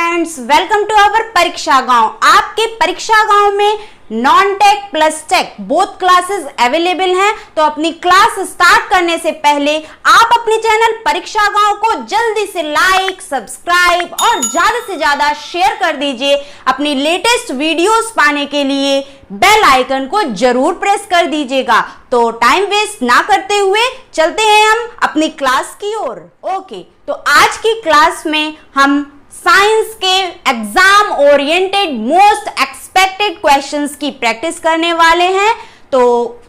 Friends, welcome to our परीक्षा गांव। आपके परीक्षा गांव में non tech plus tech both classes available हैं। तो अपनी क्लास स्टार्ट करने से पहले आप अपने चैनल परीक्षा गांव को जल्दी से लाइक, सब्सक्राइब और ज्यादा से ज्यादा शेयर कर दीजिए। अपनी लेटेस्ट वीडियोस पाने के लिए बेल आइकन को जरूर प्रेस कर दीजिएगा। तो टाइम वेस्ट ना करते हुए चलते हैं हम अपनी क्लास की ओर। ओके, तो आज की क्लास में हम साइंस के exam oriented most expected questions की प्रैक्टिस करने वाले हैं। तो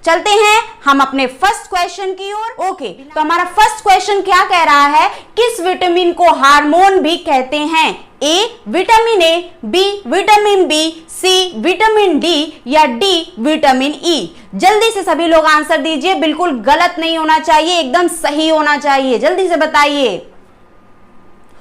चलते हैं हम अपने फर्स्ट क्वेश्चन की ओर। ओके, तो हमारा फर्स्ट क्वेश्चन क्या कह रहा है, किस विटामिन को हार्मोन भी कहते हैं? A vitamin A, B vitamin B, C vitamin D या डी विटामिन ई। जल्दी से सभी लोग आंसर दीजिए, बिल्कुल गलत नहीं होना चाहिए, एकदम सही होना चाहिए। जल्दी से बताइए।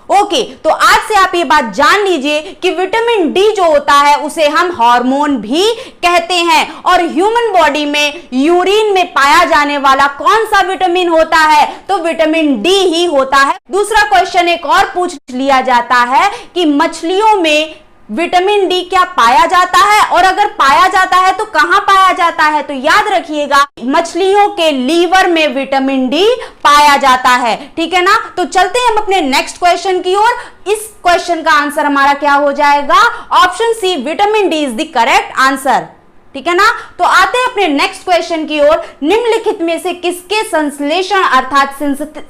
ओके, तो आज से आप ये बात जान लीजिए कि विटामिन डी जो होता है उसे हम हार्मोन भी कहते हैं। और ह्यूमन बॉडी में यूरिन में पाया जाने वाला कौन सा विटामिन होता है? तो विटामिन डी ही होता है। दूसरा क्वेश्चन एक और पूछ लिया जाता है कि मछलियों में विटामिन डी क्या पाया जाता है, और अगर पाया जाता है तो कहां पाया जाता है? तो याद रखिएगा, मछलियों के लीवर में विटामिन डी पाया जाता है। ठीक है ना? तो चलते हैं हम अपने नेक्स्ट क्वेश्चन की ओर। इस क्वेश्चन का आंसर हमारा क्या हो जाएगा? Option C vitamin D is the correct answer. ठीक है ना? तो आते हैं अपने नेक्स्ट क्वेश्चन की ओर। निम्नलिखित में से किसके संश्लेषण अर्थात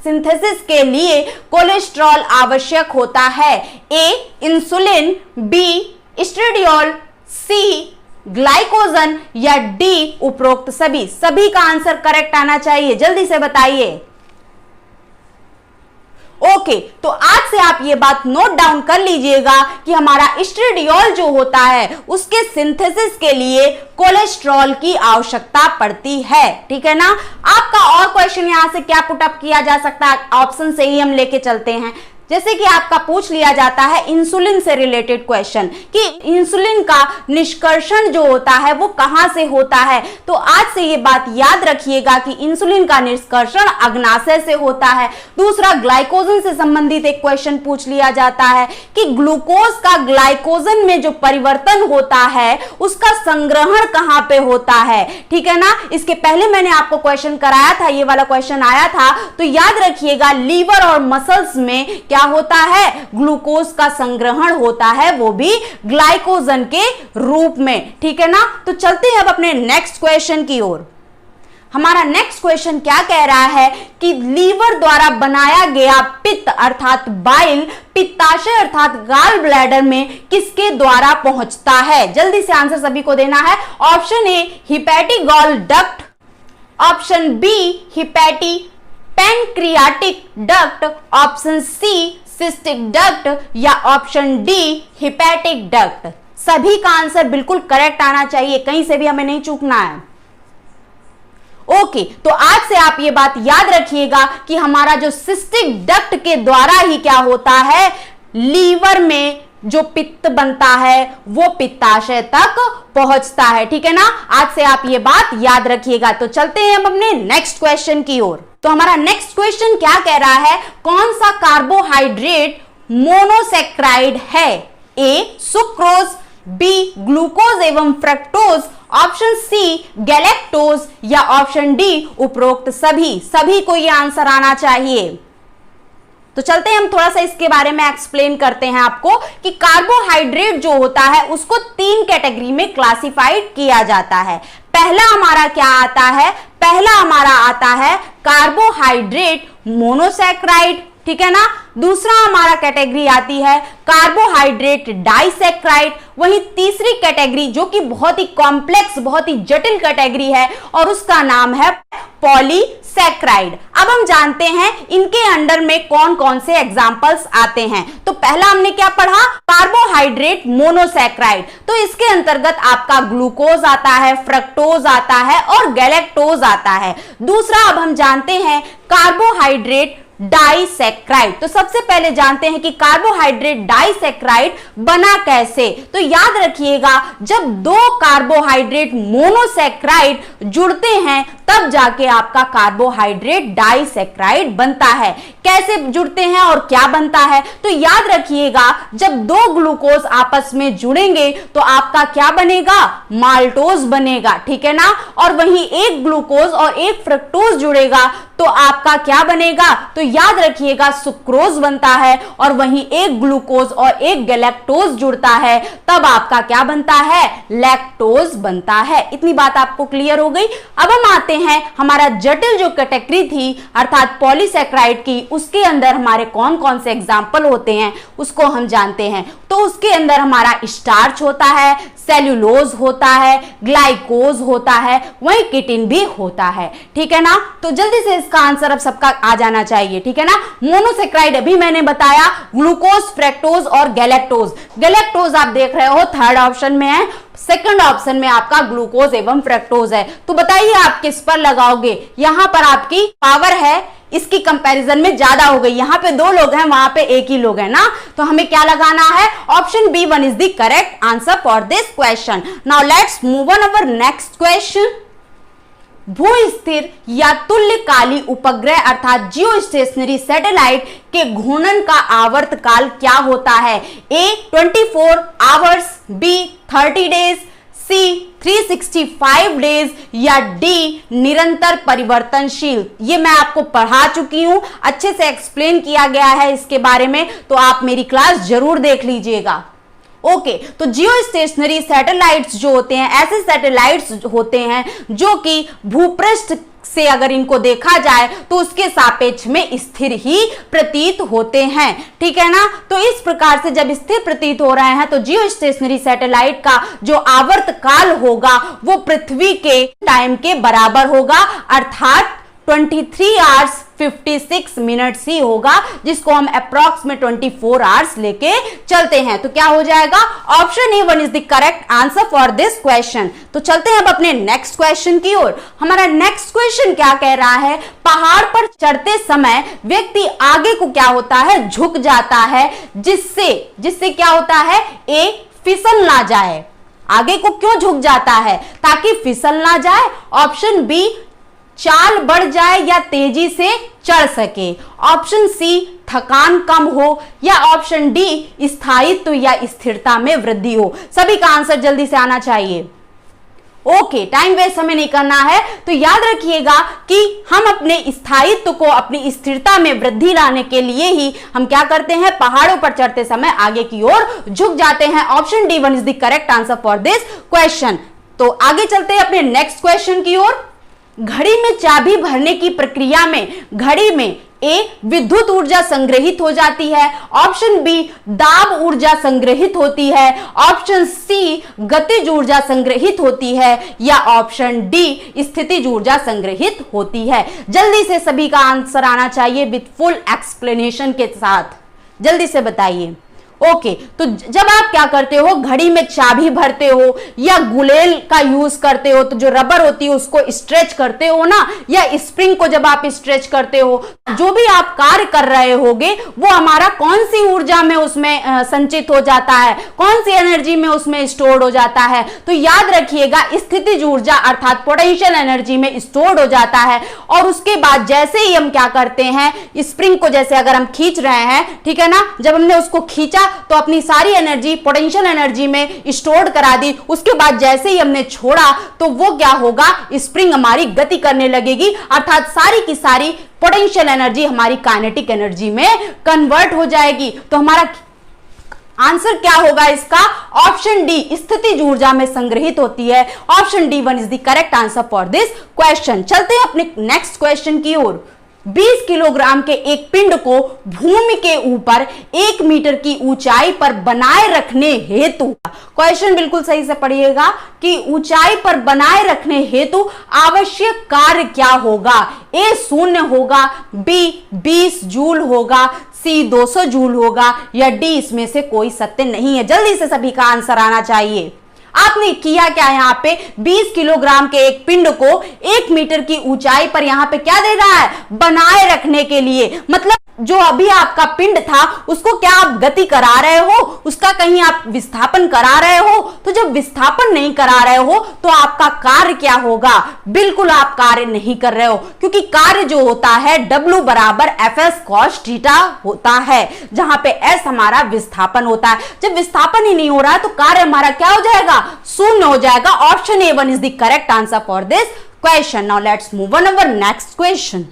सिंथेसिस के लिए कोलेस्ट्रॉल आवश्यक होता है? ए इंसुलिन, बी एस्ट्रेडियोल, सी ग्लाइकोजन या डी उपरोक्त सभी। सभी का आंसर करेक्ट आना चाहिए, जल्दी से बताइए। ओके, तो आज से आप ये बात नोट डाउन कर लीजिएगा कि हमारा एस्ट्रेडियोल जो होता है उसके सिंथेसिस के लिए कोलेस्ट्रॉल की आवश्यकता पड़ती है। ठीक है ना? आपका और क्वेश्चन यहां से क्या पुटअप किया जा सकता है, ऑप्शन से ही हम लेके चलते हैं। जैसे कि आपका पूछ लिया जाता है इंसुलिन से रिलेटेड क्वेश्चन कि इंसुलिन का निष्कर्षण जो होता है वो कहां से होता है? तो आज से ये बात याद रखिएगा कि इंसुलिन का निष्कर्षण अग्नाशय से होता है। दूसरा, ग्लाइकोजन से संबंधित एक क्वेश्चन पूछ लिया जाता है कि ग्लूकोज का ग्लाइकोजन में जो परिवर्तन होता है उसका संग्रहण कहां पे होता है? ठीक है ना? इसके पहले मैंने आपको क्वेश्चन कराया था, ये वाला क्वेश्चन आया था। तो याद रखिएगा, लीवर और मसल्स में क्या होता है? ग्लूकोज का संग्रहण होता है, वो भी ग्लाइकोजन के रूप में। ठीक है ना? तो चलते हैं अब अपने नेक्स्ट क्वेश्चन की ओर। हमारा नेक्स्ट क्वेश्चन क्या कह रहा है कि लीवर द्वारा बनाया गया पित्त अर्थात बाइल पित्ताशय अर्थात गाल ब्लैडर में किसके द्वारा पहुंचता है? जल्दी से आंसर सभी को देना है। Option A hepatic gall duct, option B hepatic pancreatic duct, option C cystic duct या ऑप्शन डी हिपैटिक डक्ट। सभी का आंसर बिल्कुल करेक्ट आना चाहिए, कहीं से भी हमें नहीं चूकना है। ओके, तो आज से आप ये बात याद रखिएगा कि हमारा जो सिस्टिक डक्ट के द्वारा ही क्या होता है, लीवर में जो पित्त बनता है वो पित्ताशय तक पहुंचता है। ठीक है ना? आज से आप ये बात याद रखिएगा। तो चलते हैं हम अपने नेक्स्ट क्वेश्चन की ओर। तो हमारा नेक्स्ट क्वेश्चन क्या कह रहा है, कौन सा कार्बोहाइड्रेट मोनोसेक्राइड है? ए सुक्रोज, बी ग्लूकोज एवं फ्रक्टोज, ऑप्शन सी गैलेक्टोज या ऑप्शन डी उपरोक्त सभी। सभी को यह आंसर आना चाहिए। तो चलते हैं हम थोड़ा सा इसके बारे में एक्सप्लेन करते हैं आपको कि कार्बोहाइड्रेट जो होता है उसको 3 कैटेगरी में क्लासिफाइड किया जाता है। पहला हमारा क्या आता है? पहला हमारा आता है कार्बोहाइड्रेट मोनोसैक्राइड। ठीक है ना? दूसरा हमारा कैटेगरी आती है कार्बोहाइड्रेट डाइसैक्राइड। वहीं तीसरी कैटेगरी जो कि बहुत ही कॉम्प्लेक्स, बहुत ही जटिल कैटेगरी है और उसका नाम है पॉलीसैक्राइड। अब हम जानते हैं इनके अंडर में कौन कौन से एग्जाम्पल्स आते हैं। तो पहला हमने क्या पढ़ा? Carbohydrate monosaccharide. तो इसके अंतर्गत आपका ग्लूकोज आता है, फ्रक्टोज आता है और गैलेक्टोज आता है। दूसरा, अब हम जानते हैं कार्बोहाइड्रेट डाइसैक्राइड। तो सबसे पहले जानते हैं कि कार्बोहाइड्रेट डाइसैक्राइड बना कैसे। तो याद रखिएगा, जब दो कार्बोहाइड्रेट मोनोसैक्राइड जुड़ते हैं तब जाके आपका कार्बोहाइड्रेट डाइसैक्राइड बनता है। कैसे जुड़ते हैं और क्या बनता है? तो याद रखिएगा, जब दो ग्लूकोज आपस में जुड़ेंगे तो आपका क्या बनेगा? माल्टोज बनेगा, ठीक है ना। और वहीं एक ग्लूकोज और एक फ्रक्टोज जुड़ेगा तो आपका क्या बनेगा? तो याद रखिएगा, सुक्रोज बनता है। और वहीं एक ग्लूकोज और एक गैलेक्टोज जुड़ता है तब आपका क्या बनता है? लैक्टोज बनता है। इतनी बात आपको क्लियर हो गई। अब हम आते हैं, हमारा जटिल जो कैटेगरी थी अर्थात पॉलीसैकेराइड की, उसके अंदर हमारे कौन कौन से एग्जाम्पल होते हैं उसको हम जानते हैं। तो उसके अंदर हमारा स्टार्च होता है, सेल्यूलोज होता है, ग्लाइकोज होता है, वहीं किटिन भी होता है, ठीक है ना। तो जल्दी से इसका आंसर अब सबका आ जाना चाहिए, ठीक है ना। मोनोसैकेराइड अभी मैंने बताया, ग्लूकोज, फ्रक्टोज और गैलेक्टोज। गैलेक्टोज आप देख रहे हो थर्ड ऑप्शन में है, सेकंड ऑप्शन में आपका ग्लूकोज एवं फ्रक्टोज है। तो बताइए आप किस पर लगाओगे? यहां पर आपकी पावर है इसकी कंपैरिजन में ज्यादा हो गई, यहां पे दो लोग हैं वहां पे एक ही लोग हैं ना, तो हमें क्या लगाना है? Option B one is the correct answer for this question. Now let's move on our next question. भू-स्थिर या तुल्यकाली उपग्रह अर्थात जियो स्टेशनरी सैटेलाइट के घूर्णन का आवर्त काल क्या होता है? ए 24 आवर्स, बी 30 डेज, सी 365 डेज या डी निरंतर परिवर्तनशील। ये मैं आपको पढ़ा चुकी हूं, अच्छे से एक्सप्लेन किया गया है इसके बारे में, तो आप मेरी क्लास जरूर देख लीजिएगा। ओके, तो जियो स्टेशनरी सैटेलाइट्स जो होते हैं, ऐसे सैटेलाइट्स होते हैं जो कि भूपृष्ठ से अगर इनको देखा जाए तो उसके सापेक्ष में स्थिर ही प्रतीत होते हैं, ठीक है ना। तो इस प्रकार से जब स्थिर प्रतीत हो रहे हैं तो जियो स्टेशनरी सैटेलाइट का जो आवर्त काल होगा वो पृथ्वी के टाइम के बराबर होगा, अर्थात 23 आवर्स 56 मिनट्स ही होगा, जिसको हम अप्रॉक्स में 24 आवर्स लेके चलते हैं। तो क्या हो जाएगा? Option A one is the correct answer for this question. तो चलते हैं अब अपने नेक्स्ट क्वेश्चन की ओर। हमारा नेक्स्ट क्वेश्चन क्या कह रहा है? पहाड़ पर चढ़ते समय व्यक्ति आगे को क्या होता है? झुक जाता है, जिससे क्या होता है? ए फिसल ना जाए। आगे को क्यों झुक जाता है? ताकि फिसल ना जाए। ऑप्शन बी चाल बढ़ जाए या तेजी से चढ़ सके। ऑप्शन सी थकान कम हो या ऑप्शन डी स्थायित्व या स्थिरता में वृद्धि हो। सभी का आंसर जल्दी से आना चाहिए। ओके, टाइम वेस्ट हमें नहीं करना है। तो याद रखिएगा कि हम अपने स्थायित्व को, अपनी स्थिरता में वृद्धि लाने के लिए ही हम क्या करते हैं? पहाड़ों पर चढ़ते समय आगे की ओर झुक जाते हैं। Option D one is the correct answer for this question. तो आगे चलते हैं अपने नेक्स्ट क्वेश्चन की ओर। घड़ी में चाबी भरने की प्रक्रिया में घड़ी में ए विद्युत ऊर्जा संग्रहित हो जाती है, ऑप्शन बी दाब ऊर्जा संग्रहित होती है, ऑप्शन सी गतिज ऊर्जा संग्रहित होती है या ऑप्शन डी स्थितिज ऊर्जा संग्रहित होती है। जल्दी से सभी का आंसर आना चाहिए विथ फुल एक्सप्लेनेशन के साथ। जल्दी से बताइए। ओके, तो जब आप क्या करते हो? घड़ी में चाबी भरते हो या गुलेल का यूज करते हो, तो जो रबर होती है उसको स्ट्रेच करते हो ना, या स्प्रिंग को जब आप स्ट्रेच करते हो, जो भी आप कार्य कर रहे होगे वो हमारा कौन सी ऊर्जा में उसमें संचित हो जाता है, कौन सी एनर्जी में उसमें स्टोर्ड हो जाता है? तो याद रखिएगा स्थितिज ऊर्जा अर्थात पोटेंशियल एनर्जी में स्टोर्ड हो जाता है। और उसके बाद जैसे ही हम क्या करते हैं, स्प्रिंग को जैसे अगर हम खींच रहे हैं, ठीक है ना, जब हमने उसको खींचा तो अपनी सारी एनर्जी पोटेंशियल एनर्जी में स्टोर करा दी। उसके बाद जैसे ही हमने छोड़ा तो वो क्या होगा? स्प्रिंग हमारी गति करने लगेगी, अर्थात सारी की सारी पोटेंशियल एनर्जी हमारी काइनेटिक एनर्जी में कन्वर्ट हो जाएगी। तो हमारा आंसर क्या होगा इसका? ऑप्शन डी स्थितिज ऊर्जा में संग्रहित होती है। Option D one is the correct answer for this question. चलते हैं अपने नेक्स्ट क्वेश्चन की ओर। 20 किलोग्राम के एक पिंड को भूमि के ऊपर 1 मीटर की ऊंचाई पर बनाए रखने हेतु, क्वेश्चन बिल्कुल सही से पढ़िएगा, कि ऊंचाई पर बनाए रखने हेतु आवश्यक कार्य क्या होगा? ए 0 होगा, बी 20 जूल होगा, सी 200 जूल होगा या डी इसमें से कोई सत्य नहीं है। जल्दी से सभी का आंसर आना चाहिए। आपने किया क्या, यहाँ पे 20 किलोग्राम के एक पिंड को 1 मीटर की ऊंचाई पर यहाँ पे क्या दे रहा है, बनाए रखने के लिए। मतलब जो अभी आपका पिंड था उसको क्या आप गति करा रहे हो, उसका कहीं आप विस्थापन करा रहे हो। तो जब विस्थापन नहीं करा रहे हो तो आपका कार्य क्या होगा, बिल्कुल आप कार्य नहीं कर रहे हो, क्योंकि कार्य जो होता है W बराबर Fs cos थीटा होता है, जहां पे S हमारा विस्थापन होता है। जब विस्थापन ही नहीं हो रहा है तो कार्य हमारा क्या हो जाएगा, शून्य हो जाएगा। Option A1 is the correct answer for this question. Now let's move on our next question.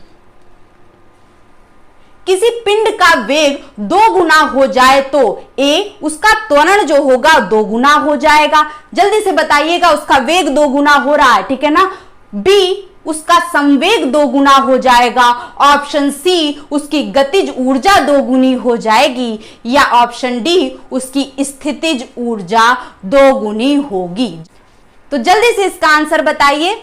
किसी पिंड का वेग 2 गुना हो जाए तो A उसका त्वरण जो होगा 2 गुना हो जाएगा। जल्दी से बताइएगा, उसका वेग 2 गुना हो रहा है, ठीक है ना। B उसका संवेग 2 गुना हो जाएगा। ऑप्शन C उसकी गतिज ऊर्जा 2 गुनी हो जाएगी, या ऑप्शन D उसकी स्थितिज ऊर्जा 2 गुनी होगी। तो जल्दी से इसका आंसर बताइए।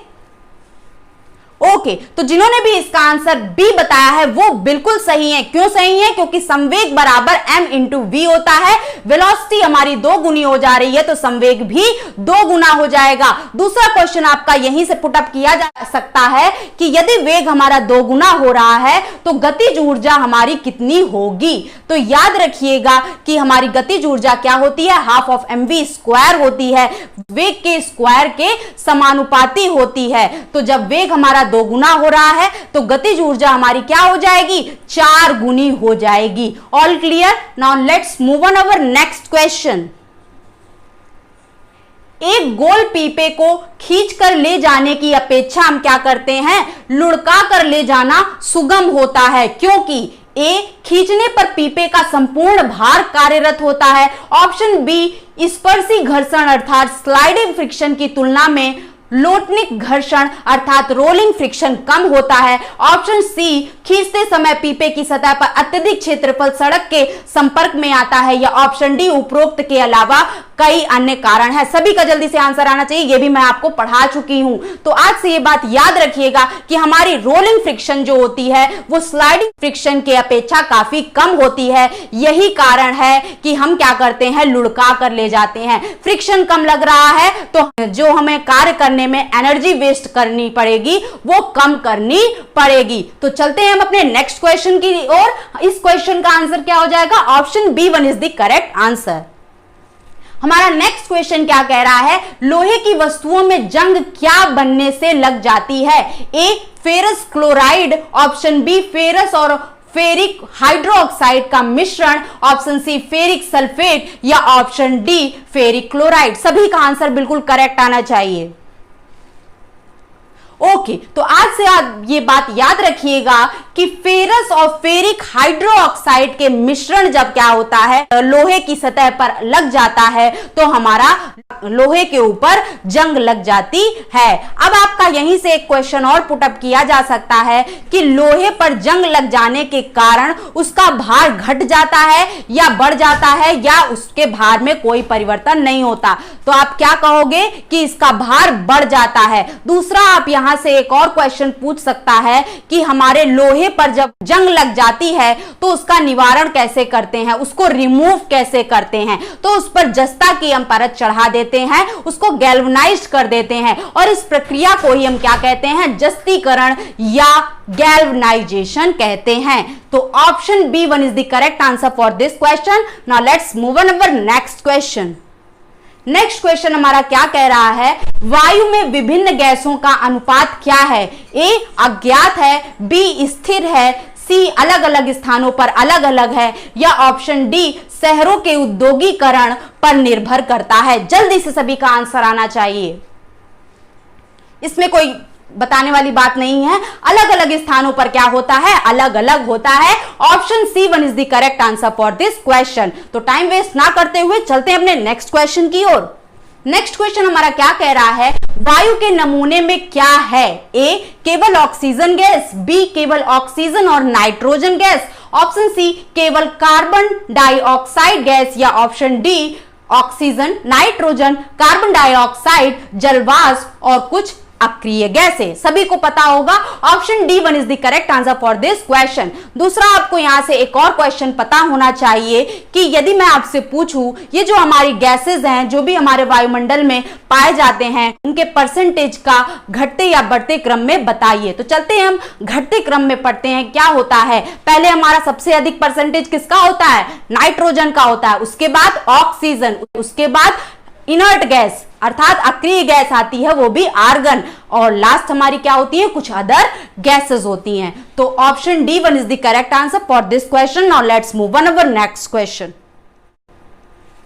ओके, तो जिन्होंने भी इसका आंसर बी बताया है वो बिल्कुल सही है। क्यों सही है, क्योंकि संवेग बराबर m इंटू वी होता है। वेलोसिटी हमारी 2 गुनी हो जा रही है तो संवेग भी 2 गुना हो जाएगा। दूसरा क्वेश्चन आपका यहीं से पुटअप किया जा सकता है कि यदि वेग हमारा 2 गुना हो रहा है तो गतिज ऊर्जा हमारी कितनी होगी। तो याद रखिएगा कि हमारी गतिज ऊर्जा क्या होती है, हाफ ऑफ mv स्क्वायर होती है, वेग के स्क्वायर के समानुपाती होती है। तो जब वेग हमारा 2 गुना हो रहा है तो गतिज ऊर्जा हमारी क्या हो जाएगी, 4 गुनी हो जाएगी। All clear. Now let's move on our next question. एक गोल पीपे को खींचकर ले जाने की अपेक्षा हम क्या करते हैं, लुढ़का कर ले जाना सुगम होता है, क्योंकि ए खींचने पर पीपे का संपूर्ण भार कार्यरत होता है। ऑप्शन बी स्पर्शी घर्षण अर्थात स्लाइडिंग फ्रिक्शन की तुलना में लोटनिक घर्षण अर्थात रोलिंग फ्रिक्शन कम होता है। ऑप्शन सी खींचते समय पीपे की सतह पर अत्यधिक क्षेत्रफल सड़क के संपर्क में आता है, या ऑप्शन डी उपरोक्त के अलावा कई अन्य कारण है। सभी का जल्दी से आंसर आना चाहिए, ये भी मैं आपको पढ़ा चुकी हूं। तो आज से ये बात याद रखिएगा कि हमारी रोलिंग फ्रिक्शन जो होती है वो स्लाइडिंग फ्रिक्शन की अपेक्षा काफी कम होती है। यही कारण है कि हम क्या करते हैं, लुढ़का कर ले जाते हैं। फ्रिक्शन कम लग रहा है तो जो हमें कार्य करने में एनर्जी वेस्ट करनी पड़ेगी वो कम करनी पड़ेगी। तो चलते हैं हम अपने नेक्स्ट क्वेश्चन की ओर। इस क्वेश्चन का आंसर क्या हो जाएगा, option B1 is the correct answer. हमारा नेक्स्ट क्वेश्चन क्या कह रहा है, लोहे की वस्तुओं में जंग क्या बनने से लग जाती है। A ferrous chloride, option B ferrous और फेरिक हाइड्रोक्साइड का मिश्रण, ऑप्शन सी फेरिक सल्फेट, या ऑप्शन डी फेरिक क्लोराइड। सभी का आंसर बिल्कुल करेक्ट आना चाहिए। ओके, तो आज से आप ये बात याद रखिएगा कि फेरस और फेरिक हाइड्रोक्साइड के मिश्रण जब क्या होता है, लोहे की सतह पर लग जाता है तो हमारा लोहे के ऊपर जंग लग जाती है। अब आपका यहीं से एक क्वेश्चन और पुटअप किया जा सकता है कि लोहे पर जंग लग जाने के कारण उसका भार घट जाता है या बढ़ जाता है, या उसके भार में कोई परिवर्तन नहीं होता। तो आप क्या कहोगे कि इसका भार बढ़ जाता है। दूसरा, आप यहां से एक और क्वेश्चन पूछ सकता है कि हमारे लोहे पर जब जंग लग जाती है तो उसका निवारण कैसे करते हैं, उसको रिमूव कैसे करते हैं। तो उस पर जस्ता की हम परत चढ़ा देते हैं, उसको गैल्वनाइज्ड कर देते हैं, और इस प्रक्रिया को ही हम क्या कहते हैं, जस्तीकरण या गैल्वनाइजेशन कहते हैं। तो option B1 is the correct answer for this question. Now let's move on our next question. Next question हमारा क्या कह रहा है, वायु में विभिन्न गैसों का अनुपात क्या है। ए अज्ञात है, बी स्थिर है, सी अलग अलग स्थानों पर अलग अलग है, या ऑप्शन डी शहरों के औद्योगिकरण पर निर्भर करता है। जल्दी से सभी का आंसर आना चाहिए, इसमें कोई बताने वाली बात नहीं है। अलग अलग स्थानों पर क्या होता है, अलग अलग होता है। Option C1 is the correct answer for this question. तो टाइम वेस्ट ना करते हुए चलते हैं अपने नेक्स्ट क्वेश्चन की ओर। नेक्स्ट क्वेश्चन हमारा क्या कह रहा है, वायु के नमूने में क्या है। ए केवल ऑक्सीजन गैस, बी केवल ऑक्सीजन और नाइट्रोजन गैस, ऑप्शन सी केवल कार्बन डाइऑक्साइड गैस, या option D oxygen, nitrogen, carbon dioxide, जलवाष्प और कुछ अक्रिय गैसें, सभी को पता होगा। Option D one is the correct answer for this question. दूसरा, आपको यहां से एक और क्वेश्चन पता होना चाहिए कि यदि मैं आपसे पूछूं ये जो हमारी गैसेस हैं, जो भी हमारे वायुमंडल में पाए जाते हैं, उनके परसेंटेज का घटते या बढ़ते क्रम में बताइए। तो चलते हैं हम घटते क्रम में पढ़ते हैं। क्या होता है, पहले हमारा सबसे अधिक परसेंटेज किसका होता है, नाइट्रोजन का होता है, उसके बाद ऑक्सीजन, उसके बाद इनर्ट गैस अर्थात अक्रिय गैस आती है, वो भी आर्गन, और लास्ट हमारी क्या होती है, कुछ अदर गैसेस होती हैं। तो option D one is the correct answer for this question. Now let's move on our next question.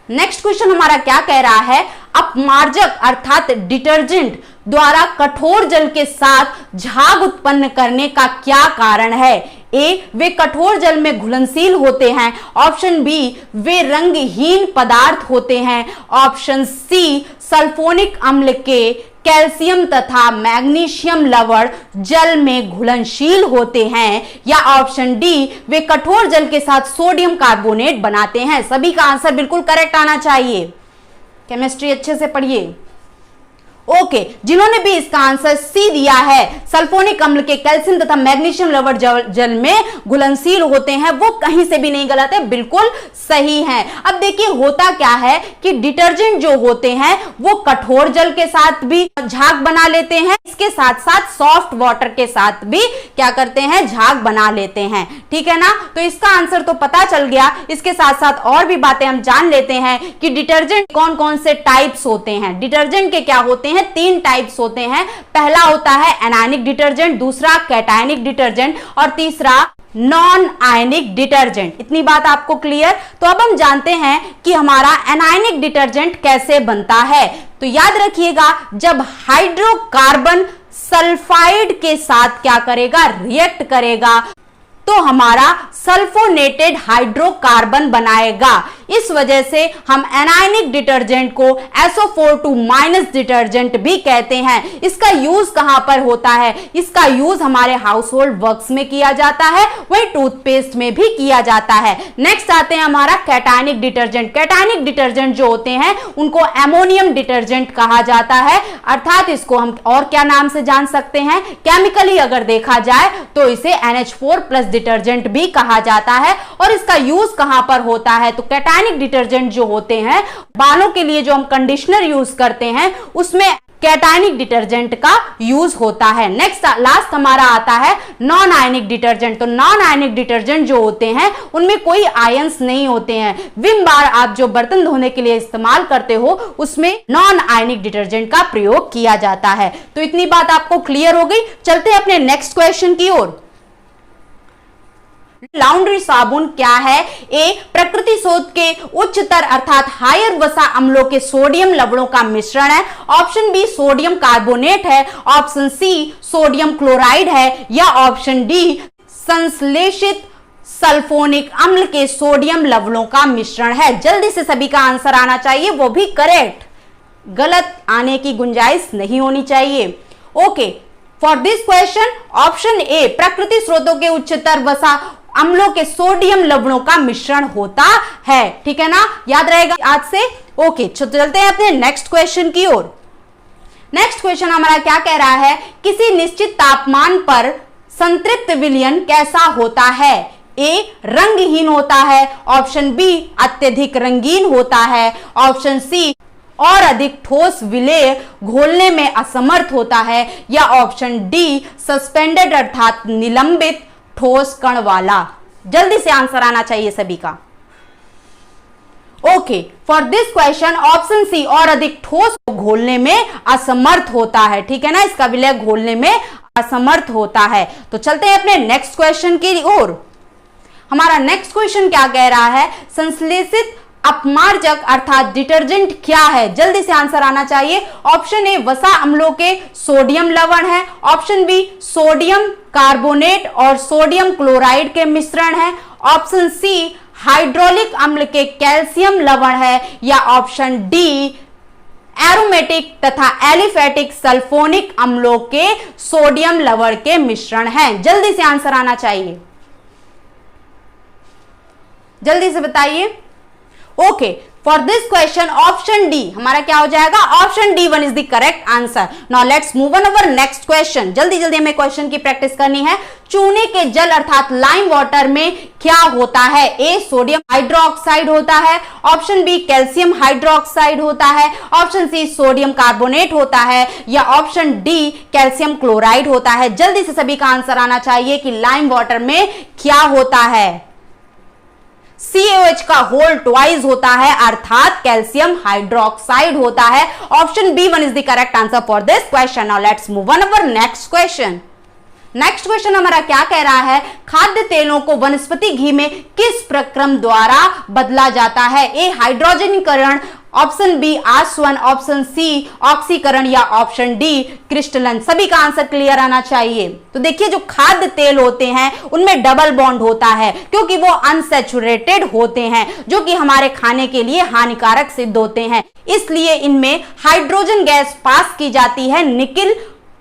Next question हमारा क्या कह रहा है, अपमार्जक अर्थात डिटर्जेंट द्वारा कठोर जल के साथ झाग उत्पन्न करने का क्या कारण है। ए, वे कठोर जल में घुलनशील होते हैं। ऑप्शन बी, वे रंगहीन पदार्थ होते हैं। ऑप्शन सी, सल्फोनिक अम्ल के कैल्शियम तथा मैग्नीशियम लवण जल में घुलनशील होते हैं। या ऑप्शन डी, वे कठोर जल के साथ सोडियम कार्बोनेट बनाते हैं। सभी का आंसर बिल्कुल करेक्ट आना चाहिए। केमिस्ट्री अच्छे से पढ़िए। ओके, जिन्होंने भी इसका आंसर सी दिया है, सल्फोनिक अम्ल के कैल्शियम तथा मैग्नीशियम लवण जल में घुलनशील होते हैं, वो कहीं से भी नहीं गलत है, बिल्कुल सही है। अब देखिए होता क्या है कि डिटर्जेंट जो होते हैं वो कठोर जल के साथ भी झाग बना लेते हैं, इसके साथ साथ सॉफ्ट वाटर के साथ भी क्या करते हैं, झाग बना लेते हैं। ठीक है ना, तो इसका आंसर तो पता चल गया। इसके साथ साथ और भी बातें हम जान लेते हैं कि डिटर्जेंट कौन कौन से टाइप्स होते हैं। डिटर्जेंट के क्या होते हैं, तीन टाइप्स होते हैं। पहला होता है एनायनिक डिटर्जेंट, दूसरा कैटायनिक डिटर्जेंट और तीसरा नॉन आयनिक डिटर्जेंट। इतनी बात आपको क्लियर। तो अब हम जानते हैं कि हमारा एनायनिक डिटर्जेंट कैसे बनता है। तो याद रखिएगा, जब हाइड्रोकार्बन सल्फाइड के साथ क्या करेगा, रिएक्ट करेगा, तो हमारा सल्फोनेटेड हाइड्रोकार्बन बनाएगा। इस वजह से हम एनायनिक डिटर्जेंट को SO4 डिटर्जेंट भी कहते हैं। इसका यूज कहां पर होता है, इसका यूज हमारे हाउस होल्ड वर्क्स में किया जाता है, वही टूथपेस्ट में भी किया जाता है। नेक्स्ट आते हैं हमारा कैटायनिक डिटर्जेंट। कैटायनिक डिटर्जेंट जो होते हैं उनको एमोनियम डिटर्जेंट कहा जाता है, अर्थात इसको हम और क्या नाम से जान सकते हैं, केमिकली अगर देखा जाए तो इसे NH4+ डिटर्जेंट भी कहा जाता है। और इसका यूज कहां पर होता है, तो कैटायनिक डिटर्जेंट जो होते हैं, बालों के लिए जो हम कंडीशनर यूज करते हैं उसमें कैटायनिक डिटर्जेंट का यूज होता है। नेक्स्ट लास्ट हमारा आता है नॉन आयनिक डिटर्जेंट। तो नॉन आयनिक डिटर्जेंट जो होते हैं उनमें कोई आयंस नहीं होते हैं। विम बार आप जो बर्तन धोने के लिए इस्तेमाल करते हो उसमें नॉन आयनिक डिटर्जेंट का प्रयोग किया जाता है। तो इतनी बात आपको क्लियर हो गई। चलते हैं अपने नेक्स्ट क्वेश्चन की ओर। लॉन्ड्री साबुन क्या है। ए, प्रकृति शोध के उच्चतर अर्थात हायर वसा अम्लों के सोडियम लवणों का मिश्रण है। ऑप्शन बी, सोडियम कार्बोनेट है। ऑप्शन सी, सोडियम क्लोराइड है। या ऑप्शन डी, संश्लेषित सल्फोनिक अम्ल के सोडियम लवणों का मिश्रण है। जल्दी से सभी का आंसर आना चाहिए, वो भी करेक्ट, गलत आने की गुंजाइश नहीं होनी चाहिए। Okay, for this question option A, प्रकृति स्रोतों के उच्चतर वसा अम्लों के सोडियम लवणों का मिश्रण होता है। ठीक है ना, याद रहेगा आज से। ओके, चलते हैं अपने नेक्स्ट क्वेश्चन की ओर। नेक्स्ट क्वेश्चन हमारा क्या कह रहा है, किसी निश्चित तापमान पर संतृप्त विलयन कैसा होता है। ए, रंगहीन होता है। ऑप्शन बी, अत्यधिक रंगीन होता है। ऑप्शन सी, और अधिक ठोस विलेय घोलने में असमर्थ होता है। या ऑप्शन डी, सस्पेंडेड अर्थात निलंबित ठोस कण वाला। जल्दी से आंसर आना चाहिए सभी का। Okay, for this question option C, और अधिक ठोस घोलने में असमर्थ होता है। ठीक है ना, इसका विलय घोलने में असमर्थ होता है। तो चलते हैं अपने नेक्स्ट क्वेश्चन की ओर। हमारा नेक्स्ट क्वेश्चन क्या कह रहा है, संश्लेषित अपमार्जक अर्थात डिटर्जेंट क्या है। जल्दी से आंसर आना चाहिए। ऑप्शन ए, वसा अम्लों के सोडियम लवण है। ऑप्शन बी, सोडियम कार्बोनेट और सोडियम क्लोराइड के मिश्रण है। ऑप्शन सी, हाइड्रोलिक अम्ल के कैल्शियम लवण है। या ऑप्शन डी, एरोमेटिक तथा एलिफेटिक सल्फोनिक अम्लों के सोडियम लवण के मिश्रण है। जल्दी से आंसर आना चाहिए, जल्दी से बताइए। Okay, for this question option D हमारा क्या हो जाएगा, option D one is the correct answer. Now let's move on our next question. जल्दी जल्दी हमें क्वेश्चन की प्रैक्टिस करनी है। चूने के जल अर्थात लाइम वाटर में क्या होता है? ए सोडियम हाइड्रोक्साइड होता है, ऑप्शन बी कैल्शियम हाइड्रोक्साइड होता है, ऑप्शन सी सोडियम कार्बोनेट होता है, या ऑप्शन डी कैल्शियम क्लोराइड होता है। जल्दी से सभी का आंसर आना चाहिए कि लाइम वाटर में क्या होता है। CaOH का होल ट्वाइस होता है अर्थात कैल्शियम हाइड्रोक्साइड होता है। Option B one is the correct answer for this question. Now let's move on our next question. Next question हमारा क्या कह रहा है, खाद्य तेलों को वनस्पति घी में किस प्रक्रम द्वारा बदला जाता है? ए हाइड्रोजनीकरण, ऑप्शन बी आसवन, ऑप्शन सी ऑक्सीकरण, या ऑप्शन डी क्रिस्टलन। सभी का आंसर क्लियर आना चाहिए। तो देखिए जो खाद्य तेल होते हैं उनमें डबल बॉन्ड होता है क्योंकि वो अनसैचुरेटेड होते हैं जो कि हमारे खाने के लिए हानिकारक सिद्ध होते हैं। इसलिए इनमें हाइड्रोजन गैस पास की जाती है निकिल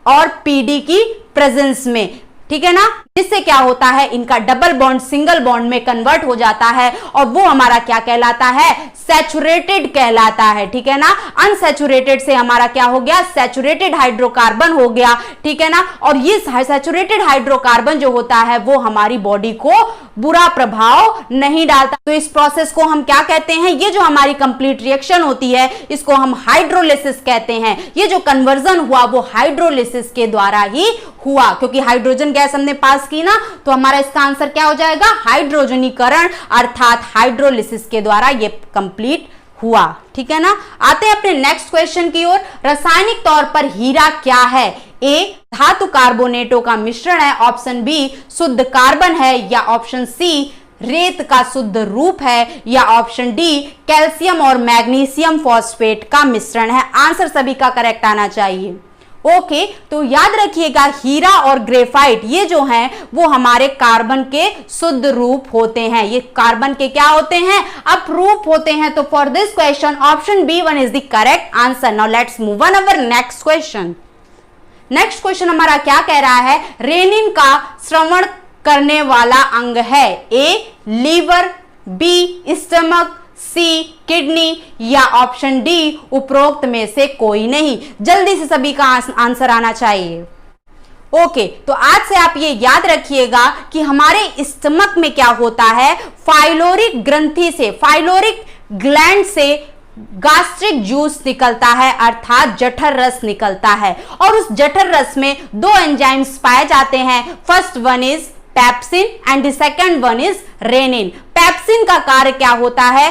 और पीडी की प्रेजेंस में, ठीक है ना, जिससे क्या होता है इनका डबल बॉन्ड सिंगल बॉन्ड में कन्वर्ट हो जाता है और वो हमारा क्या कहलाता है, सैचुरेटेड कहलाता है, ठीक है ना। अनसैचुरेटेड से हमारा क्या हो गया, सैचुरेटेड हाइड्रोकार्बन हो गया, ठीक है ना। और ये सैचुरेटेड हाइड्रोकार्बन जो होता है वो हमारी बॉडी को बुरा प्रभाव नहीं डालता। तो इस प्रोसेस को हम क्या कहते हैं, ये जो हमारी कंप्लीट रिएक्शन होती है इसको हम हाइड्रोलिसिस कहते हैं। ये जो कन्वर्जन हुआ वो हाइड्रोलिसिस के द्वारा ही हुआ, क्योंकि हाइड्रोजन गैस हमने पास की ना, तो हमारा इसका आंसर क्या हो जाएगा, हाइड्रोजनीकरण अर्थात हाइड्रोलिसिस के द्वारा ये कंप्लीट हुआ, ठीक है ना। आते हैं अपने नेक्स्ट क्वेश्चन की ओर। रासायनिक तौर पर हीरा क्या है? ए धातु कार्बोनेटों का मिश्रण है, ऑप्शन बी शुद्ध कार्बन है, या ऑप्शन सी रेत का शुद्ध रूप है, या ऑप्शन डी कैल्शियम और मैग्नीशियम फॉस्फेट का मिश्रण है। आंसर सभी का करेक्ट आना चाहिए। ओके, तो याद रखिएगा हीरा और ग्रेफाइट ये जो हैं वो हमारे कार्बन के शुद्ध रूप होते हैं। ये कार्बन के क्या होते हैं, अपरूप होते हैं। तो for this question option B one is the correct answer. Now let's move on our next question. Next question हमारा क्या कह रहा है, रेनिन का श्रवण करने वाला अंग है? A liver, B stomach, C kidney, या ऑप्शन डी उपरोक्त में से कोई नहीं। जल्दी से सभी का आंसर आना चाहिए। ओके, तो आज से आप ये याद रखिएगा कि हमारे स्टमक में क्या होता है, फाइलोरिक ग्रंथि से, फाइलोरिक ग्लैंड से गैस्ट्रिक जूस निकलता है अर्थात जठर रस निकलता है। और उस जठर रस में दो एंजाइम्स पाए जाते हैं। First one is pepsin and the second one is rennin. Pepsin का कार्य क्या होता है,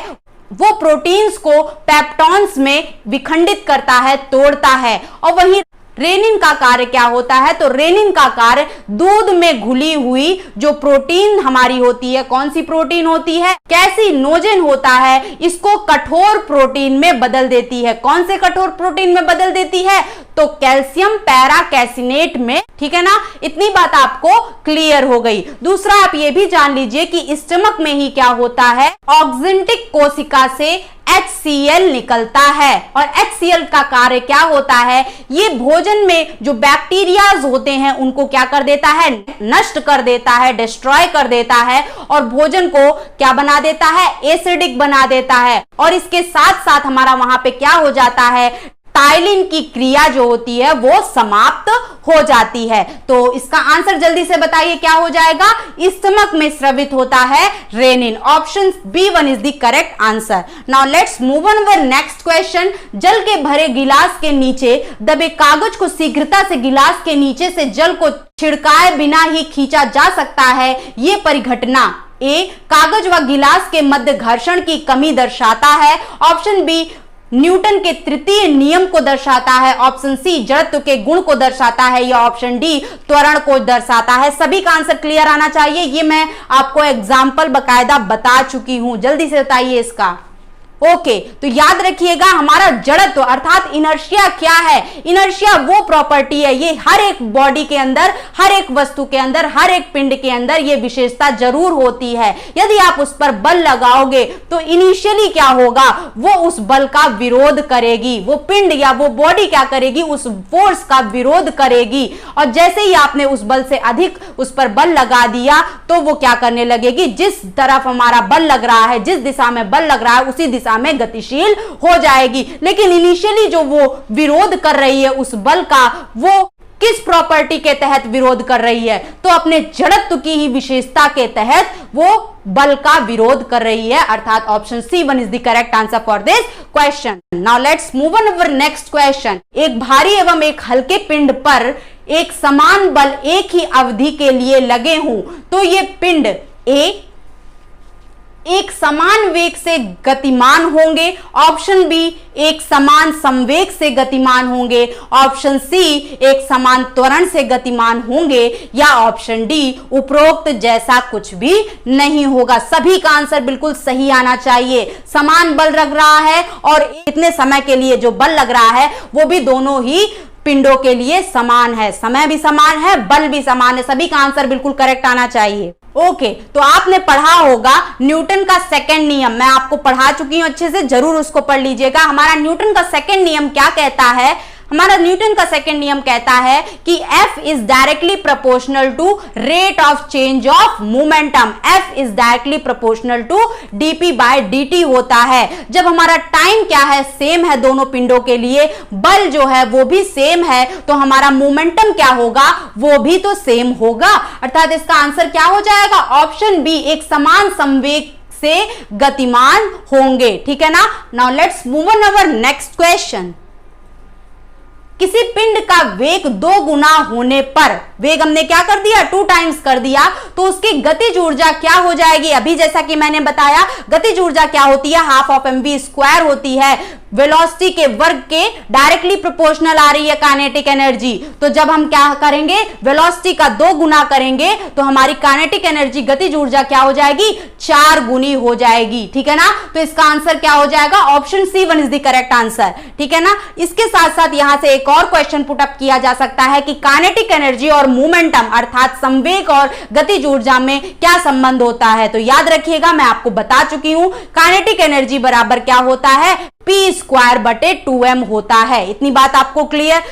वो प्रोटीन्स को पेप्टॉन्स में विखंडित करता है, तोड़ता है। और वहीं रेनिन का कार्य क्या होता है, तो रेनिन का कार्य दूध में घुली हुई जो प्रोटीन हमारी होती है, कौन सी प्रोटीन होती है, कैसिनोजन होता है, इसको कठोर प्रोटीन में बदल देती है। कौन से कठोर प्रोटीन में बदल देती है, तो कैल्शियम पैराकैसिनेट में, ठीक है ना। इतनी बात आपको क्लियर हो गई। दूसरा आप ये भी जान लीजिए कि स्टमक में ही क्या होता है, ऑक्जेंटिक कोशिका से HCl निकलता है। और HCl का कार्य क्या होता है, ये भोजन में जो बैक्टीरियाज होते हैं उनको क्या कर देता है, नष्ट कर देता है, डिस्ट्रॉय कर देता है, और भोजन को क्या बना देता है, एसिडिक बना देता है। और इसके साथ साथ हमारा वहां पे क्या हो जाता है, टाइलिन की क्रिया जो होती है वो समाप्त हो जाती है। तो इसका आंसर जल्दी से बताइए क्या हो जाएगा, स्टमक में स्रवित होता है rennin. Option B one is the correct answer. Now let's move on our next question. जल के भरे गिलास के नीचे दबे कागज को शीघ्रता से गिलास के नीचे से जल को छिड़काए बिना ही खींचा जा सकता है। ये परिघटना ए कागज व गिलास के मध्य घर्षण की कमी दर्शाता है, ऑप्शन बी न्यूटन के तृतीय नियम को दर्शाता है, ऑप्शन सी जड़त्व के गुण को दर्शाता है, या ऑप्शन डी त्वरण को दर्शाता है। सभी का आंसर क्लियर आना चाहिए। ये मैं आपको एग्जाम्पल बकायदा बता चुकी हूं, जल्दी से बताइए इसका। ओके, तो याद रखिएगा हमारा जड़त्व अर्थात इनर्शिया क्या है? इनर्शिया वो प्रॉपर्टी है, ये हर एक बॉडी के अंदर, हर एक वस्तु के अंदर, हर एक पिंड के अंदर ये विशेषता जरूर होती है। यदि आप उस पर बल लगाओगे तो इनिशियली क्या होगा, वो उस बल का विरोध करेगी, वो पिंड या वो बॉडी क्या करेगी, उस फोर्स का विरोध करेगी। और जैसे ही आपने उस बल से अधिक उस पर बल लगा दिया तो वो क्या करने लगेगी, जिस तरफ हमारा बल लग रहा है, जिस दिशा में बल लग रहा है उसी दिशा में गतिशील हो जाएगी। लेकिन इनिशियली जो वो विरोध कर रही है उस बल का, वो किस प्रॉपर्टी के तहत विरोध कर रही है? तो अपने जड़त्व की ही विशेषता के तहत वो बल का विरोध कर रही है, अर्थात option C1 is the correct answer for this question. Now let's move on our next question. एक भारी एवं एक हल्के पिंड पर एक समान बल एक ही अवधि के लिए लगे हों तो ये पिंड ए एक समान वेग से गतिमान होंगे, ऑप्शन बी एक समान संवेग से गतिमान होंगे, ऑप्शन सी एक समान त्वरण से गतिमान होंगे, या ऑप्शन डी उपरोक्त जैसा कुछ भी नहीं होगा। सभी का आंसर बिल्कुल सही आना चाहिए। समान बल लग रहा है और इतने समय के लिए जो बल लग रहा है वो भी दोनों ही पिंडों के लिए समान है, समय भी समान है, बल भी समान है। सभी का आंसर बिल्कुल करेक्ट आना चाहिए। ओके, तो आपने पढ़ा होगा न्यूटन का सेकंड नियम, मैं आपको पढ़ा चुकी हूं, अच्छे से जरूर उसको पढ़ लीजिएगा। हमारा न्यूटन का सेकंड नियम क्या कहता है? हमारा न्यूटन का सेकंड नियम कहता है कि F is directly proportional to rate of change of momentum. F is directly proportional to dp by dt होता है। जब हमारा टाइम क्या है, सेम है दोनों पिंडों के लिए, बल जो है वो भी सेम है, तो हमारा मोमेंटम क्या होगा, वो भी तो सेम होगा। अर्थात इसका आंसर क्या हो जाएगा, ऑप्शन बी एक समान संवेग से गतिमान होंगे। ठीक है ना। Now let's move on our next question. किसी पिंड का वेग 2 गुना होने पर, वेग हमने क्या कर दिया, 2 टाइम्स कर दिया, तो उसकी गतिज ऊर्जा क्या हो जाएगी? अभी जैसा कि मैंने बताया गतिज ऊर्जा क्या होती है, हाफ ऑफ mv स्क्वायर होती है। वेलोसिटी के वर्ग के डायरेक्टली प्रोपोर्शनल आ रही है काइनेटिक एनर्जी। तो जब हम क्या करेंगे, वेलोसिटी का 2 गुना करेंगे तो हमारी काइनेटिक एनर्जी गतिज ऊर्जा क्या हो जाएगी, 4 गुनी हो जाएगी। ठीक है ना। तो इसका आंसर क्या हो जाएगा, option C1 is the correct answer. ठीक है ना। इसके साथ साथ यहां से एक और क्वेश्चन पुट अप किया जा सकता है कि काइनेटिक एनर्जी और मोमेंटम अर्थात संवेग और गतिज ऊर्जा में क्या संबंध होता है? तो याद रखिएगा, मैं आपको बता चुकी हूं, काइनेटिक एनर्जी बराबर क्या होता है, p स्क्वायर बटे 2m होता है। इतनी बात आपको क्लियर।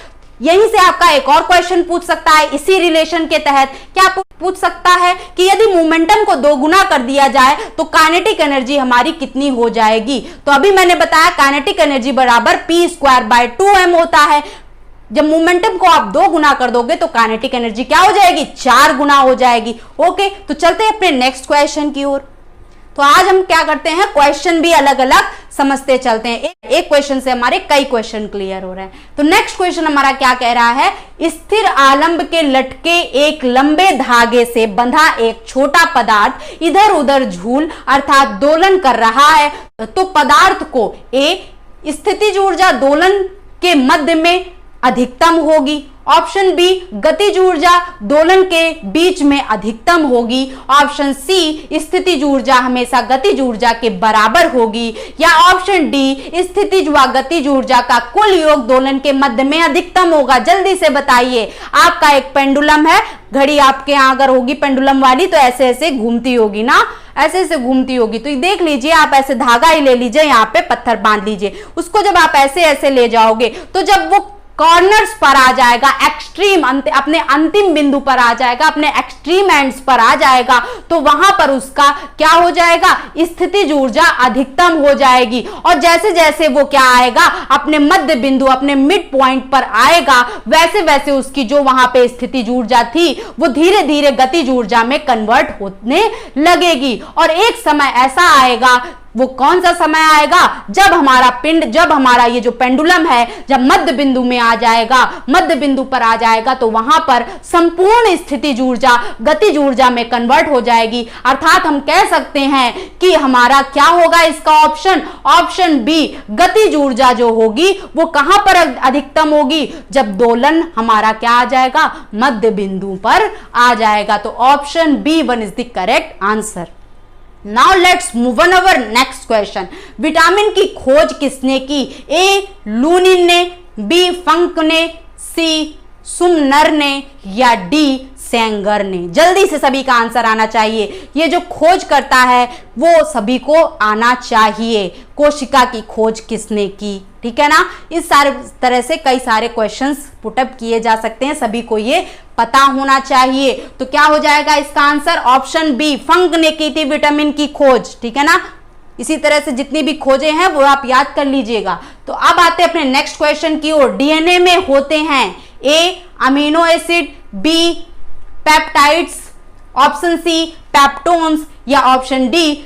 यहीं से आपका एक और क्वेश्चन पूछ सकता है इसी रिलेशन के तहत, क्या पूछ सकता है कि यदि मोमेंटम को 2 गुना कर दिया जाए तो काइनेटिक एनर्जी हमारी कितनी हो जाएगी? तो अभी मैंने बताया काइनेटिक एनर्जी बराबर p स्क्वायर बाय 2m होता है। जब मोमेंटम को आप 2 गुना कर दोगे तो काइनेटिक एनर्जी क्या हो जाएगी, 4 गुना हो जाएगी। ओके, तो चलते हैं अपने नेक्स्ट क्वेश्चन की ओर। तो आज हम क्या करते हैं, क्वेश्चन भी अलग अलग समझते चलते हैं। एक क्वेश्चन से हमारे कई क्वेश्चन क्लियर हो रहे हैं। तो नेक्स्ट क्वेश्चन हमारा क्या कह रहा है, स्थिर आलंब के लटके एक लंबे धागे से बंधा एक छोटा पदार्थ इधर उधर झूल अर्थात दोलन कर रहा है, तो पदार्थ को ए स्थितिज ऊर्जा दोलन के मध्य में अधिकतम होगी, ऑप्शन बी गतिज ऊर्जा दोलन के बीच में अधिकतम होगी, ऑप्शन सी स्थितिज ऊर्जा हमेशा गतिज ऊर्जा के बराबर होगी, या ऑप्शन डी स्थितिज व गतिज ऊर्जा का कुल योग दोलन के मध्य में अधिकतम होगा। जल्दी से बताइए। आपका एक पेंडुलम है, घड़ी आपके यहाँ अगर होगी पेंडुलम वाली तो ऐसे ऐसे घूमती होगी ना, ऐसे ऐसे घूमती होगी। तो देख लीजिए, आप ऐसे धागा ही ले लीजिए, यहाँ पे पत्थर बांध लीजिए, उसको जब आप ऐसे ऐसे ले जाओगे तो जब वो कॉर्नर्स पर आ जाएगा, एक्सट्रीम अपने अंतिम बिंदु पर आ जाएगा, अपने एक्सट्रीम एंड्स पर आ जाएगा, तो वहां पर उसका क्या हो जाएगा, स्थितिज ऊर्जा अधिकतम हो जाएगी। और जैसे जैसे वो क्या आएगा, अपने मध्य बिंदु अपने मिड पॉइंट पर आएगा, वैसे वैसे उसकी जो वहां पे स्थितिज ऊर्जा थी वो धीरे धीरे गतिज ऊर्जा में कन्वर्ट होने लगेगी। और एक समय ऐसा आएगा, वो कौन सा समय आएगा, जब हमारा पिंड, जब हमारा ये जो पेंडुलम है जब मध्य बिंदु में आ जाएगा, मध्य बिंदु पर आ जाएगा, तो वहां पर संपूर्ण स्थितिज ऊर्जा गतिज ऊर्जा में कन्वर्ट हो जाएगी। अर्थात हम कह सकते हैं कि हमारा क्या होगा इसका ऑप्शन बी गतिज ऊर्जा जो होगी वो कहां पर अधिकतम होगी, जब दोलन हमारा क्या आ जाएगा, मध्य बिंदु पर आ जाएगा। तो option B1 is the correct answer. Now let's move on our next question. Vitamin की खोज किसने की? ए लूनिन ने, बी फंक ने, सी सुमनर ने या डी सेंगर ने? जल्दी से सभी का आंसर आना चाहिए। ये जो खोज करता है वो सभी को आना चाहिए। कोशिका की खोज किसने की? ठीक है ना। इस सारे तरह से कई सारे क्वेश्चंस पुटअप किए जा सकते हैं, सभी को ये पता होना चाहिए। तो क्या हो जाएगा इसका आंसर? ऑप्शन बी, फंक ने की थी विटामिन की खोज। ठीक है ना। इसी तरह से जितनी भी खोजें हैं वो आप याद कर लीजिएगा। तो अब आते हैं अपने नेक्स्ट क्वेश्चन की ओर। डीएनए में होते हैं A amino acid, B peptides, option C peptones या ऑप्शन डी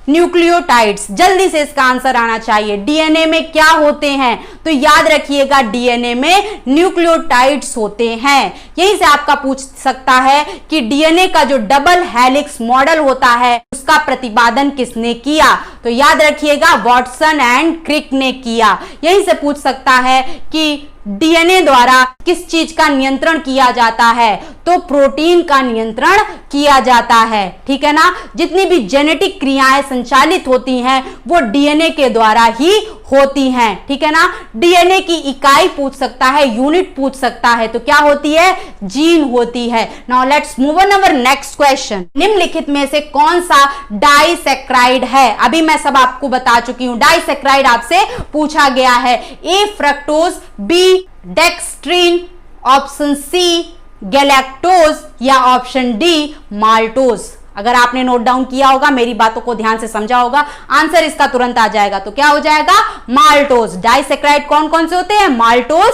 न्यूक्लियोटाइड्स? जल्दी से इसका आंसर आना चाहिए। डीएनए में क्या होते हैं? तो याद रखिएगा डीएनए में न्यूक्लियोटाइड्स होते हैं। यहीं से आपका पूछ सकता है कि डीएनए का जो डबल हेलिक्स मॉडल होता है उसका प्रतिपादन किसने किया? तो याद रखिएगा वॉटसन एंड क्रिक ने किया। यहीं से पूछ सकता है कि डीएनए द्वारा किस चीज का नियंत्रण किया जाता है? तो प्रोटीन का नियंत्रण किया जाता है। ठीक है ना। जितनी भी जेनेटिक क्रियाएं संचालित होती हैं वो डीएनए के द्वारा ही होती हैं। ठीक है ना। डीएनए की इकाई पूछ सकता है, यूनिट पूछ सकता है, तो क्या होती है? जीन होती है। Now let's move on our next question. निम्नलिखित में से कौन सा डाइसैक्राइड है? अभी मैं सब आपको बता चुकी हूं। डाइसैक्राइड आपसे पूछा गया है। A fructose, B dextrin, option C galactose या ऑप्शन डी माल्टोज? अगर आपने नोट डाउन किया होगा, मेरी बातों को ध्यान से समझा होगा, आंसर इसका तुरंत आ जाएगा। तो क्या हो जाएगा? माल्टोज। डाइसैक्राइड कौन कौन से होते हैं? माल्टोज,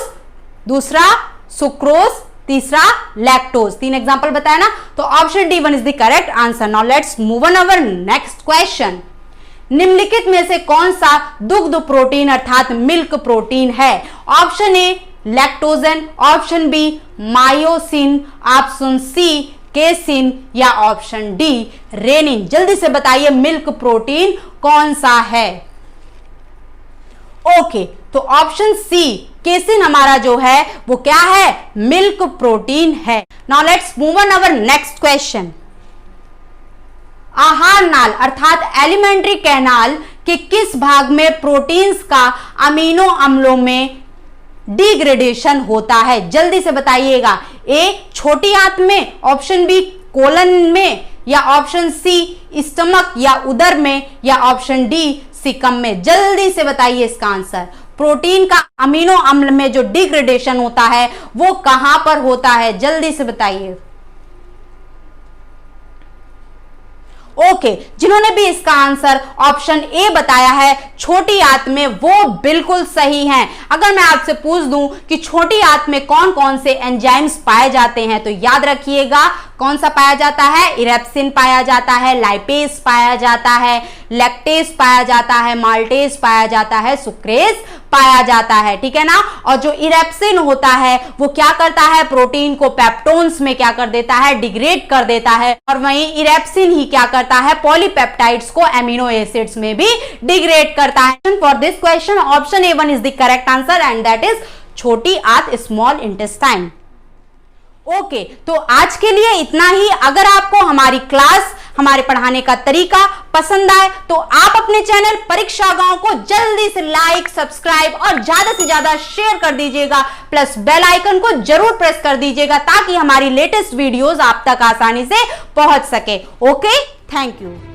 दूसरा सुक्रोज, तीसरा लैक्टोज। 3 एग्जांपल बताया ना। तो option D 1 is the correct answer. Now let's move on our next question. निम्नलिखित में से कौन सा दुग्ध प्रोटीन अर्थात मिल्क प्रोटीन है? Option A lactogen, option B myosin, option C casein या ऑप्शन डी रेनिन? जल्दी से बताइए मिल्क प्रोटीन कौन सा है? ओके, तो ऑप्शन सी केसिन हमारा जो है वो क्या है? मिल्क प्रोटीन है। Now let's move on our next question. आहार नाल अर्थात एलिमेंट्री कैनाल के किस भाग में प्रोटीन्स का अमीनो अम्लों में डिग्रेडेशन होता है? जल्दी से बताइएगा। ए छोटी आंत में, ऑप्शन बी कोलन में या ऑप्शन सी स्टमक या उदर में या ऑप्शन डी सिकम में? जल्दी से बताइए इसका आंसर। प्रोटीन का अमीनो अम्ल में जो डिग्रेडेशन होता है वो कहां पर होता है? जल्दी से बताइए। ओके, जिन्होंने भी इसका आंसर ऑप्शन ए बताया है छोटी आंत में, वो बिल्कुल सही हैं। अगर मैं आपसे पूछ दूं कि छोटी आंत में कौन कौन से एंजाइम्स पाए जाते हैं तो याद रखिएगा कौन सा पाया जाता है? इरेप्सिन पाया जाता है, लाइपेज पाया जाता है, लैक्टेज पाया जाता है, माल्टेज पाया जाता है, सुक्रेज पाया जाता है। ठीक है ना। और जो इरेप्सिन होता है वो क्या करता है? प्रोटीन को पेप्टोन्स में क्या कर देता है? डिग्रेड कर देता है। और वहीं इरेप्सिन ही क्या करता है? पॉलीपेप्टाइड्स को एमिनो एसिड्स में भी डिग्रेड करता है। For this question option A 1 is the correct answer and that is छोटी आंत, स्मॉल इंटेस्टाइन। ओके, तो आज के लिए इतना ही। अगर आपको हमारी क्लास, हमारे पढ़ाने का तरीका पसंद आए तो आप अपने चैनल परीक्षा गांव को जल्दी से लाइक, सब्सक्राइब और ज्यादा से ज्यादा शेयर कर दीजिएगा, प्लस बेल आइकन को जरूर प्रेस कर दीजिएगा ताकि हमारी लेटेस्ट वीडियोस आप तक आसानी से पहुंच सके। Okay, thank you.